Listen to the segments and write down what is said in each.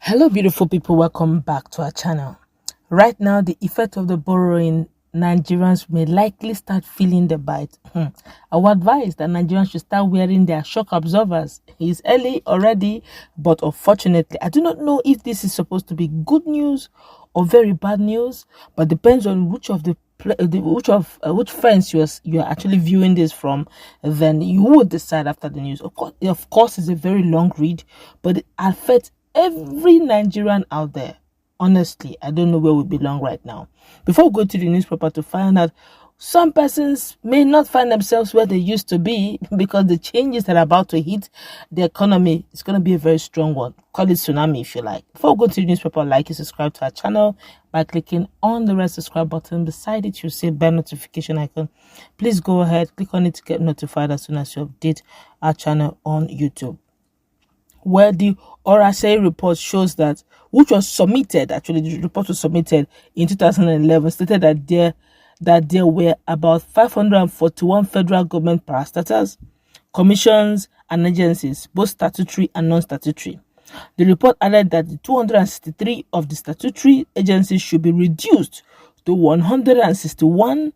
Hello beautiful people, welcome back to our channel. Right now, the effect of the borrowing, Nigerians may likely start feeling the bite. I would advise that Nigerians should start wearing their shock absorbers. It's early already, but unfortunately, I do not know if this is supposed to be good news or very bad news, but depends on which fence you are actually viewing this from. Then you would decide after the news. Of course, it's a very long read, but it affects every Nigerian out there. Honestly, I don't know where we belong right now. Before we go to the newspaper to find out, some persons may not find themselves where they used to be because the changes that are about to hit the economy is going to be a very strong one. Call it tsunami if you like. Before we go to the newspaper, like and subscribe to our channel by clicking on the red subscribe button. Beside it, you'll see a bell notification icon. Please go ahead, click on it to get notified as soon as you update our channel on YouTube. Where the Orasei report shows that, which was submitted, actually the report was submitted in 2011, stated that there were about 541 federal government parastatals, commissions and agencies, both statutory and non-statutory. The report added that the 263 of the statutory agencies should be reduced to 161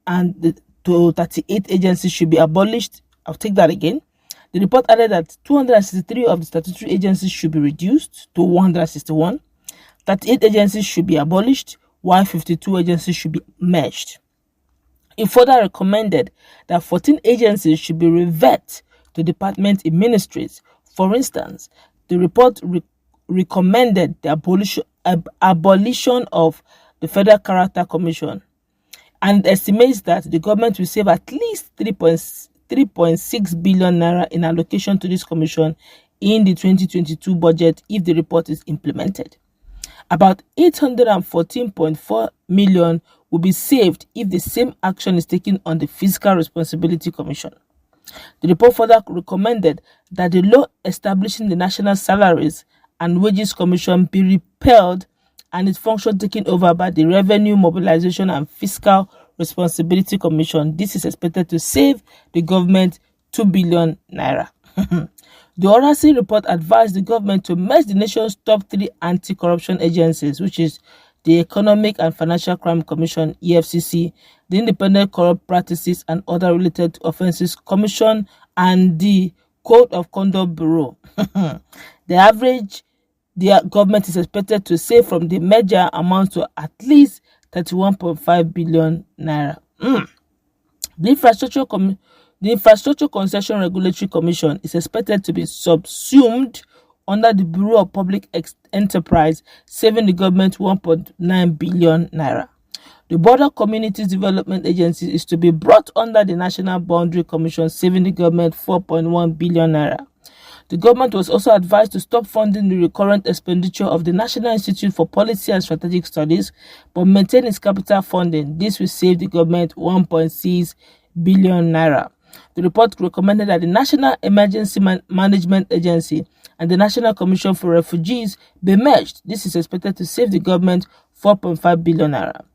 and to 38 agencies should be abolished. I'll take that again. The report added that 263 of the statutory agencies should be reduced to 161. 38 agencies should be abolished, while 52 agencies should be merged. It further recommended that 14 agencies should be reverted to departments in ministries. For instance, the report recommended the abolition of the Federal Character Commission, and estimates that the government will save at least 3.6 billion naira in allocation to this commission in the 2022 budget if the report is implemented. About 814.4 million will be saved if the same action is taken on the Fiscal Responsibility Commission. The report further recommended that the law establishing the National Salaries and Wages Commission be repealed and its function taken over by the Revenue Mobilization and Fiscal Responsibility Commission. This is expected to save the government 2 billion naira. The Orasei report advised the government to merge the nation's top 3 anti-corruption agencies, which is the Economic and Financial Crime Commission, EFCC, the Independent Corrupt Practices and Other Related Offences Commission, and the Code of Conduct Bureau. The government is expected to save from the merger amounts to at least 31.5 billion naira. The Infrastructure Concession Regulatory Commission is expected to be subsumed under the Bureau of Public Enterprise, saving the government 1.9 billion naira. The Border Communities Development Agency is to be brought under the National Boundary Commission, saving the government 4.1 billion naira. The government was also advised to stop funding the recurrent expenditure of the National Institute for Policy and Strategic Studies, but maintain its capital funding. This will save the government 1.6 billion naira. The report recommended that the National Emergency Management Agency and the National Commission for Refugees be merged. This is expected to save the government 4.5 billion naira.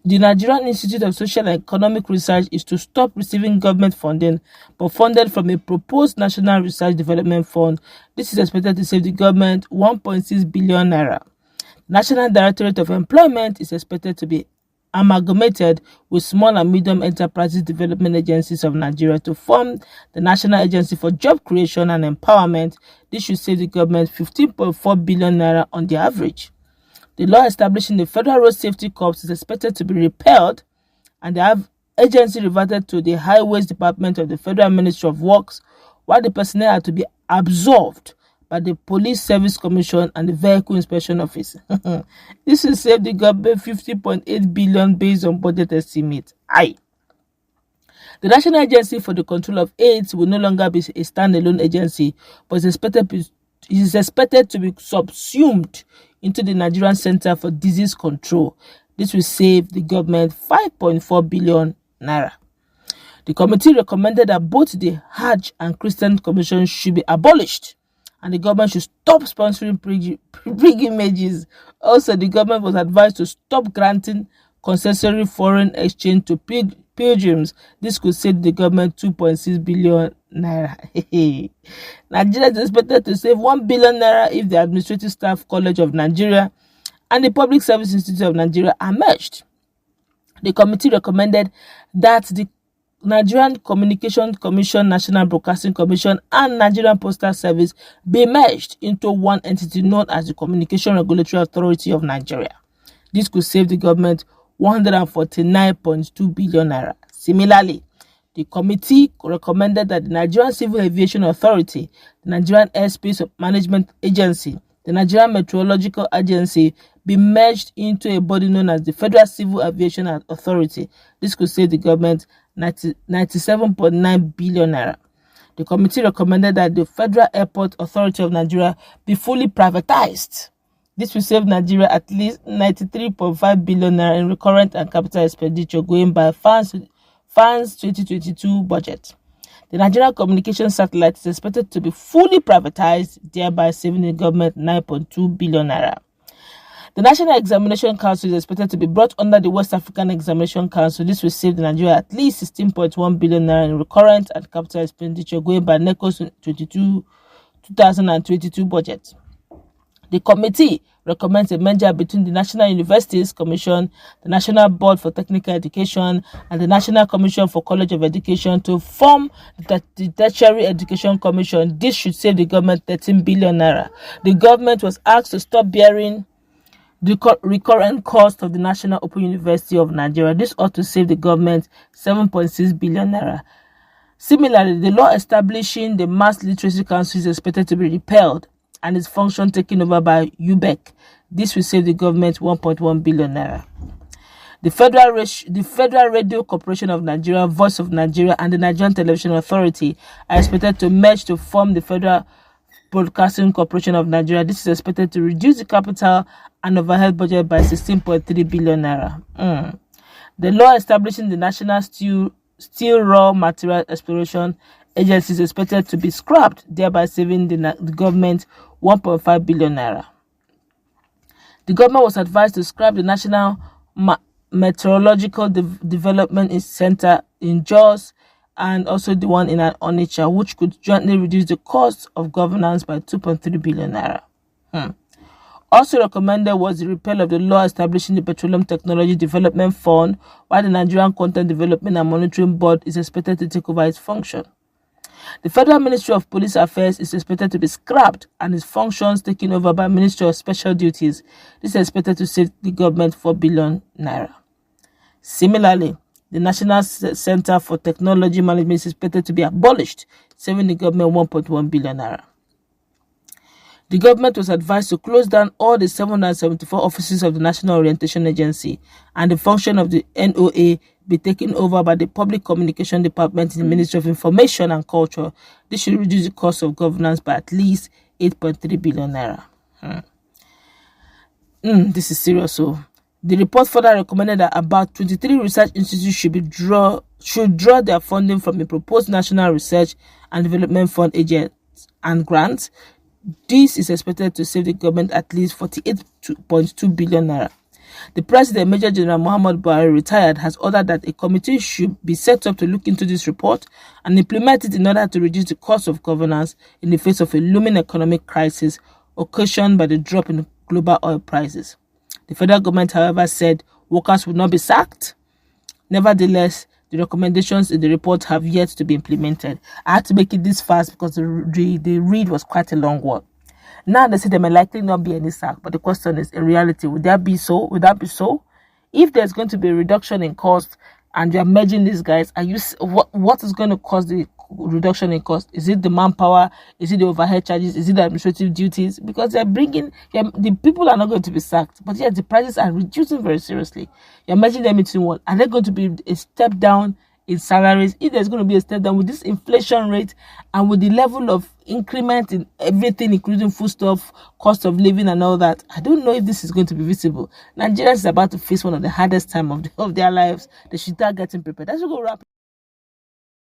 The Nigerian Institute of Social and Economic Research is to stop receiving government funding, but funded from a proposed National Research Development Fund. This is expected to save the government 1.6 billion naira. National Directorate of Employment is expected to be amalgamated with Small and Medium Enterprises Development Agencies of Nigeria to form the National Agency for Job Creation and Empowerment. This should save the government 15.4 billion naira on the average. The law establishing the Federal Road Safety Corps is expected to be repealed and the agency reverted to the Highways Department of the Federal Ministry of Works, while the personnel are to be absorbed by the Police Service Commission and the Vehicle Inspection Office. This will save the government 50.8 billion based on budget estimates. The National Agency for the Control of AIDS will no longer be a standalone agency, but is expected to be subsumed into the Nigerian Center for Disease Control. This will save the government 5.4 billion naira. The committee recommended that both the Hajj and Christian commissions should be abolished, and the government should stop sponsoring pilgrimages. Also, the government was advised to stop granting concessory foreign exchange to pilgrims. This could save the government 2.6 billion naira. Nigeria is expected to save 1 billion naira if the Administrative Staff College of Nigeria and the Public Service Institute of Nigeria are merged. The committee recommended that the Nigerian Communications Commission, National Broadcasting Commission, and Nigerian Postal Service be merged into one entity known as the Communication Regulatory Authority of Nigeria. This could save the government 149.2 billion naira. Similarly, the committee recommended that the Nigerian Civil Aviation Authority, the Nigerian Airspace Management Agency, the Nigerian Meteorological Agency be merged into a body known as the Federal Civil Aviation Authority. This could save the government 97.9 billion naira. The committee recommended that the Federal Airport Authority of Nigeria be fully privatized. This will save Nigeria at least 93.5 billion naira in recurrent and capital expenditure going by FAN's 2022 budget. The Nigerian communication satellite is expected to be fully privatized, thereby saving the government 9.2 billion naira. The National Examination Council is expected to be brought under the West African Examination Council. This will save Nigeria at least 16.1 billion naira in recurrent and capital expenditure going by NECO's 2022 budget. The committee recommends a merger between the National Universities Commission, the National Board for Technical Education, and the National Commission for College of Education to form the Tertiary Education Commission. This should save the government 13 billion naira. The government was asked to stop bearing the recurrent cost of the National Open University of Nigeria. This ought to save the government 7.6 billion naira. Similarly, the law establishing the Mass Literacy Council is expected to be repealed and its function taken over by UBEC. This will save the government 1.1 billion naira. The Federal Radio Corporation of Nigeria, Voice of Nigeria, and the Nigerian Television Authority are expected to merge to form the Federal Broadcasting Corporation of Nigeria. This is expected to reduce the capital and overhead budget by 16.3 billion naira. The law establishing the National Steel Raw Material Exploration Agency is expected to be scrapped, thereby saving the government 1.5 billion naira. The government was advised to scrap the National Meteorological Development Center in Jos and also the one in Onitsha, which could jointly reduce the cost of governance by 2.3 billion naira. Also recommended was the repeal of the law establishing the Petroleum Technology Development Fund, while the Nigerian Content Development and Monitoring Board is expected to take over its function. The Federal Ministry of Police Affairs is expected to be scrapped and its functions taken over by Ministry of Special Duties. This is expected to save the government 4 billion naira. Similarly, the National Center for Technology Management is expected to be abolished, saving the government 1.1 billion naira. The government was advised to close down all the 774 offices of the National Orientation Agency and the function of the NOA be taken over by the Public Communication Department in the Ministry of Information and Culture. This should reduce the cost of governance by at least 8.3 billion naira. This is serious. So, the report further recommended that about 23 research institutes should draw their funding from the proposed National Research and Development Fund agents and grants. This is expected to save the government at least 48.2 billion naira. The President, Major General Muhammad Buhari, retired, has ordered that a committee should be set up to look into this report and implement it in order to reduce the cost of governance in the face of a looming economic crisis occasioned by the drop in global oil prices. The federal government, however, said workers would not be sacked. Nevertheless, the recommendations in the report have yet to be implemented. I had to make it this fast because the read was quite a long one. Now they say there may likely not be any sack, but the question is, in reality, would that be so? Would that be so? If there's going to be a reduction in cost and you're merging these guys, what is going to cause the reduction in cost? Is it the manpower? Is it the overhead charges? Is it the administrative duties? Because the people are not going to be sacked, but yet the prices are reducing very seriously. You're merging them into one. Are there going to be a step down in salaries? If there's going to be a step down with this inflation rate and with the level of increment in everything, including foodstuff, cost of living and all that, I don't know if this is going to be visible. Nigerians is about to face one of the hardest times of their lives. They should start getting prepared. That's what we'll wrap.